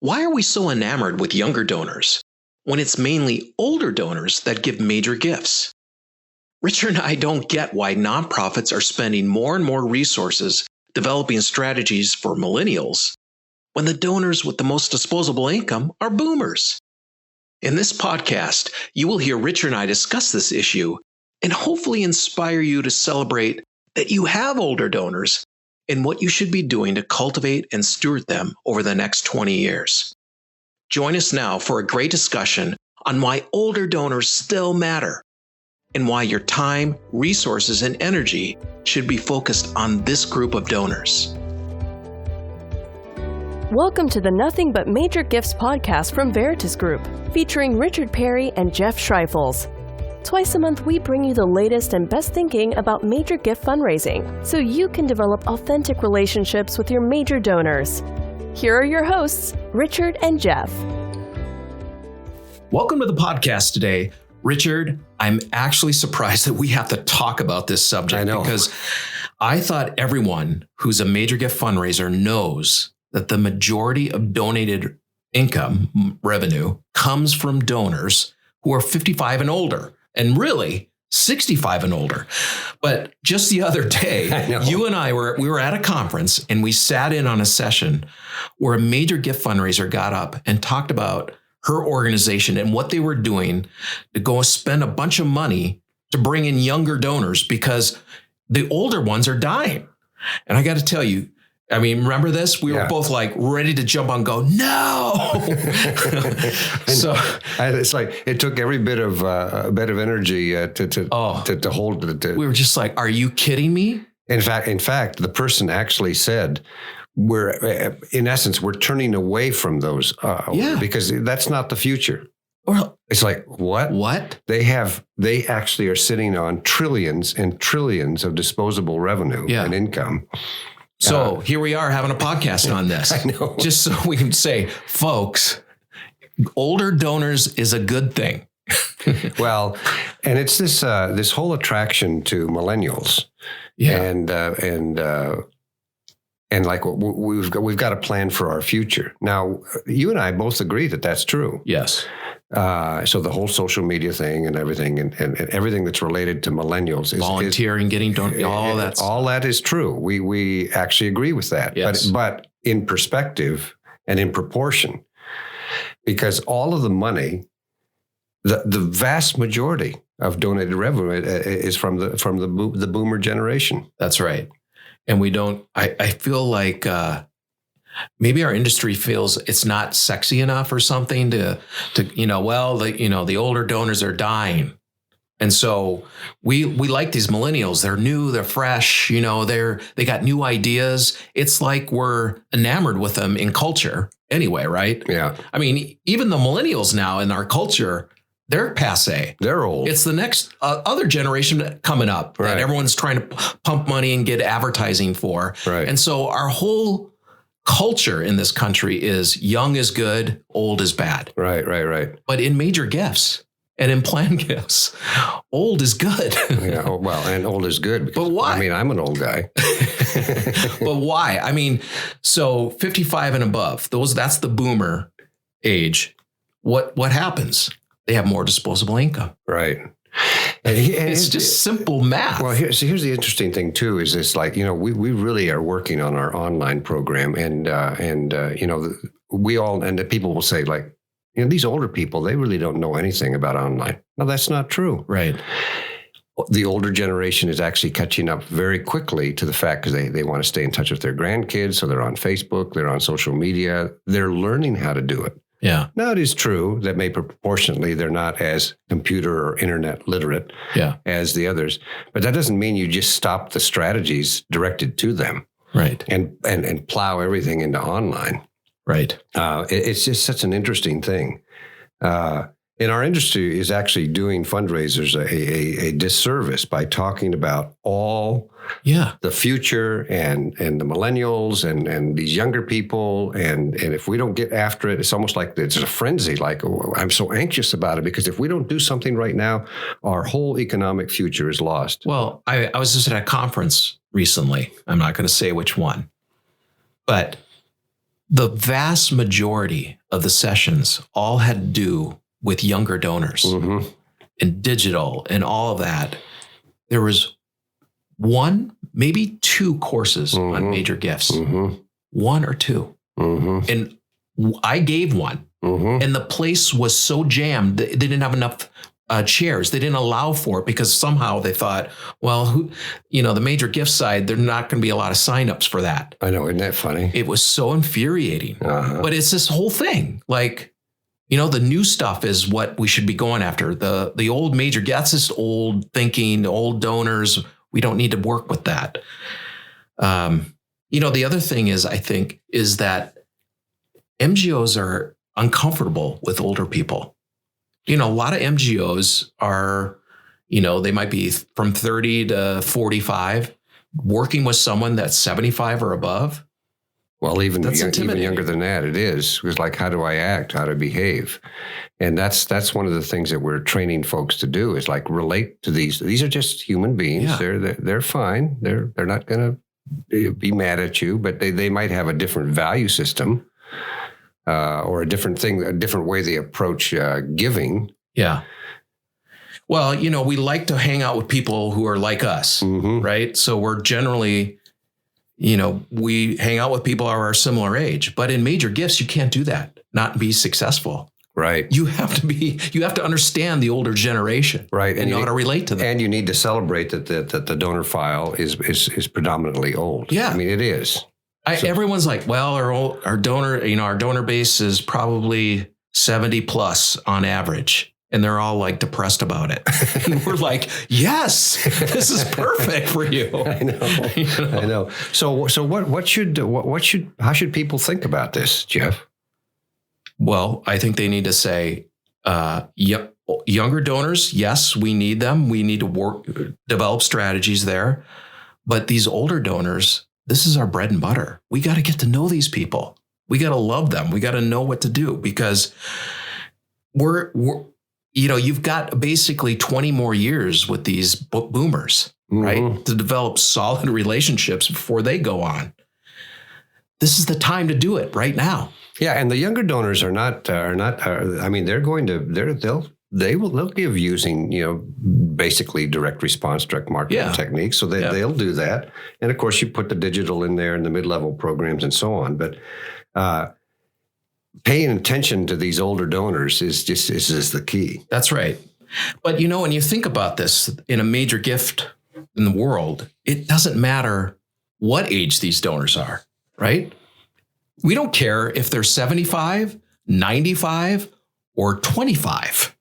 Why are we so enamored with younger donors when it's mainly older donors that give major gifts? Richard and I don't get why nonprofits are spending more and more resources developing strategies for millennials when the donors with the most disposable income are boomers. In this podcast, you will hear Richard and I discuss this issue and hopefully inspire you to celebrate that you have older donors and what you should be doing to cultivate and steward them over the next 20 years. Join us now for a great discussion on why older donors still matter and why your time, resources, and energy should be focused on this group of donors. Welcome to the Nothing But Major Gifts podcast from Veritas Group, featuring Richard Perry and Jeff Schreifels. Twice a month, we bring you the latest and best thinking about major gift fundraising, so you can develop authentic relationships with your major donors. Here are your hosts, Richard and Jeff. Welcome to the podcast today. Richard, I'm actually surprised that we have to talk about this subject. I know. Because I thought everyone who's a major gift fundraiser knows that the majority of donated income revenue comes from donors who are 55 and older. And really, 65 and older. But just the other day, you and I were at a conference and we sat in on a session where a major gift fundraiser got up and talked about her organization and what they were doing to go spend a bunch of money to bring in younger donors because the older ones are dying. And I got to tell you, I mean, remember this? We were both like ready to jump on and go, no. So it's like it took every bit of energy to hold it. We were just like, are you kidding me? In fact, the person actually said, in essence, we're turning away from those because that's not the future. Well, it's like, what? What? They actually are sitting on trillions and trillions of disposable revenue and income. So here we are having a podcast on this. I know. Just so we can say, folks, older donors is a good thing. Well, and it's this whole attraction to millennials. Yeah. And like we've got a plan for our future. Now, you and I both agree that that's true. Yes. So the whole social media thing and everything and everything that's related to millennials is volunteering, getting all that. All that is true. We actually agree with that. Yes. But in perspective and in proportion, because all of the money, the vast majority of donated revenue is from the boomer generation. That's right. And we don't. I feel like. Maybe our industry feels it's not sexy enough or something the older donors are dying. And so we like these millennials. They're new, they're fresh, they got new ideas. It's like we're enamored with them in culture anyway, right? Yeah. I mean, even the millennials now in our culture, they're passé. They're old. It's the next other generation coming up that everyone's trying to pump money and get advertising for. Right. And so our whole culture in this country is young is good, old is bad. Right. But in major gifts and in planned gifts, old is good. Yeah. Well, and old is good. Because, but why? I mean, I'm an old guy. But why? I mean, so 55 and above, that's the boomer age. What happens? They have more disposable income. Right. And it's just simple math. Well, here's the interesting thing too. Is this like we really are working on our online program, and we all and the people will say like these older people, they really don't know anything about online. No, that's not true. Right. The older generation is actually catching up very quickly to the fact because they want to stay in touch with their grandkids, so they're on Facebook, they're on social media, they're learning how to do it. Yeah. Now, it is true that maybe proportionately they're not as computer or internet literate as the others, but that doesn't mean you just stop the strategies directed to them. Right. And plow everything into online. Right. It's just such an interesting thing. And our industry is actually doing fundraisers a disservice by talking about all the future and the millennials and these younger people. And if we don't get after it, it's almost like it's a frenzy. Like, oh, I'm so anxious about it because if we don't do something right now, our whole economic future is lost. Well, I was just at a conference recently. I'm not going to say which one, but the vast majority of the sessions all had to do with younger donors and digital and all of that. There was one, maybe two courses on major gifts, one or two. And I gave one and the place was so jammed. They didn't have enough chairs. They didn't allow for it because somehow they thought, well, the major gift side, there's not going to be a lot of signups for that. I know. Isn't that funny? It was so infuriating, but it's this whole thing. Like, the new stuff is what we should be going after. The old major gifts is old thinking, old donors. We don't need to work with that. The other thing is, I think, is that MGOs are uncomfortable with older people. A lot of MGOs are, they might be from 30 to 45, working with someone that's 75 or above. Well, even younger than that, it is. It was like, how do I act? How to behave? And that's one of the things that we're training folks to do is like relate to these. These are just human beings. Yeah. They're fine. They're not going to be mad at you, but they might have a different value system. Or a different way they approach giving. Yeah. Well, we like to hang out with people who are like us, right? So we're generally, we hang out with people who are our similar age. But in major gifts, you can't do that, not be successful. Right. You have to understand the older generation. Right. And know how to relate to them. And you need to celebrate that the donor file is predominantly old. Yeah. I mean, it is. Everyone's like, well, our donor base is probably 70 plus on average. And they're all like depressed about it. And we're like, yes, this is perfect for you. I know. So how should people think about this, Jeff? Well, I think they need to say, younger donors, yes, we need them. We need to develop strategies there. But these older donors, this is our bread and butter. We got to get to know these people. We got to love them. We got to know what to do because you've got basically 20 more years with these boomers, right? To develop solid relationships before they go on. This is the time to do it right now. Yeah. And the younger donors they'll give using, basically direct response, direct marketing techniques. So they'll do that. And of course you put the digital in there and the mid-level programs and so on. But paying attention to these older donors is the key. That's right. But when you think about this in a major gift in the world, it doesn't matter what age these donors are, right? We don't care if they're 75, 95, or 25.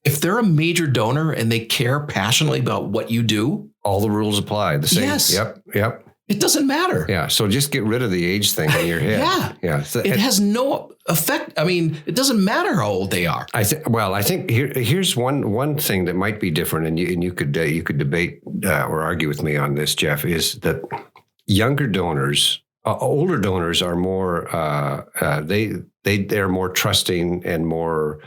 If they're a major donor and they care passionately about what you do, all the rules apply. The same. Yes. Yep. It doesn't matter. Yeah. So just get rid of the age thing in your head. Yeah. It has no effect. I mean, it doesn't matter how old they are. I think here's one thing that might be different, and you could debate or argue with me on this, Jeff, is that younger donors, older donors are more they're more trusting and more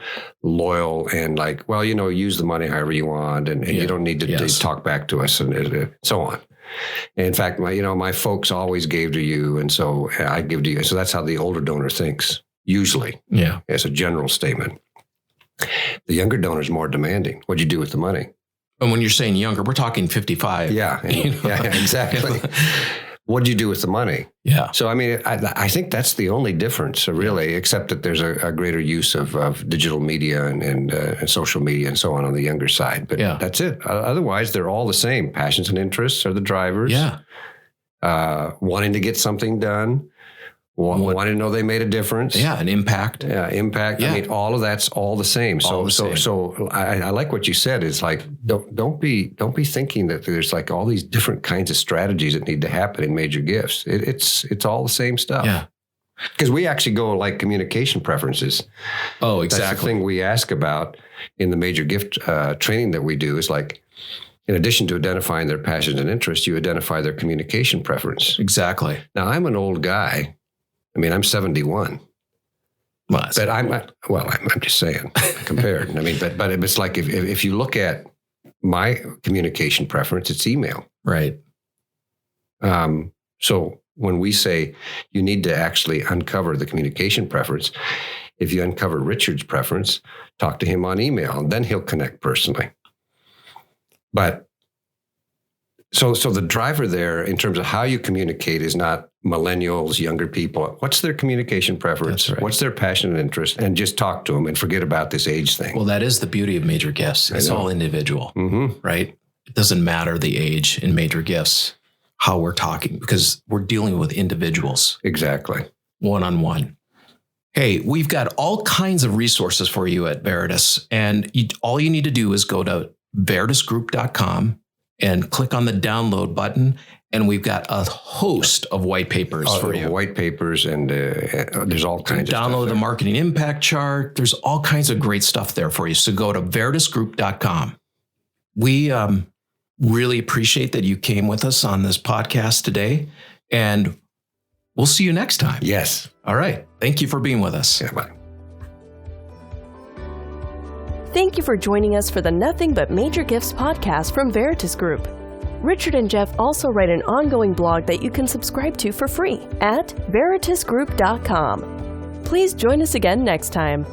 loyal and like, well, use the money however you want, and you don't need to talk back to us and so on. In fact, my folks always gave to you, and so I give to you. So that's how the older donor thinks, usually. Yeah, as a general statement. The younger donor is more demanding. What'd you do with the money? And when you're saying younger, we're talking 55. Yeah, yeah, exactly. What'd you do with the money? Yeah. So, I think that's the only difference, really, except that there's a greater use of digital media and social media and so on the younger side. But that's it. Otherwise, they're all the same. Passions and interests are the drivers. Yeah. Wanting to get something done. Wanting to know they made a difference. Yeah, an impact. Yeah, impact. Yeah. All of that's all the same. So I like what you said. Is like don't be thinking that there's like all these different kinds of strategies that need to happen in major gifts. It's all the same stuff. Yeah. Because we actually go like communication preferences. Oh, exactly. That's the thing we ask about in the major gift training that we do is like, in addition to identifying their passions and interests, you identify their communication preference. Exactly. Now, I'm an old guy. I'm 71. Well, but I'm just saying compared. But it's like if you look at my communication preference, it's email. Right. So when we say you need to actually uncover the communication preference, if you uncover Richard's preference, talk to him on email, and then he'll connect personally. But so the driver there in terms of how you communicate is not millennials, younger people. What's their communication preference? That's right. What's their passion and interest? And just talk to them and forget about this age thing. Well, that is the beauty of major gifts. It's all individual, right? It doesn't matter the age in major gifts, how we're talking, because we're dealing with individuals. Exactly. One-on-one. Hey, we've got all kinds of resources for you at Veritas. And all you need to do is go to veritasgroup.com and click on the download button. And we've got a host of white papers for you. White papers, and there's all kinds of stuff. Download the marketing impact chart. There's all kinds of great stuff there for you. So go to veritasgroup.com. We really appreciate that you came with us on this podcast today. And we'll see you next time. Yes. All right. Thank you for being with us. Yeah, bye. Thank you for joining us for the Nothing But Major Gifts podcast from Veritas Group. Richard and Jeff also write an ongoing blog that you can subscribe to for free at veritasgroup.com. Please join us again next time.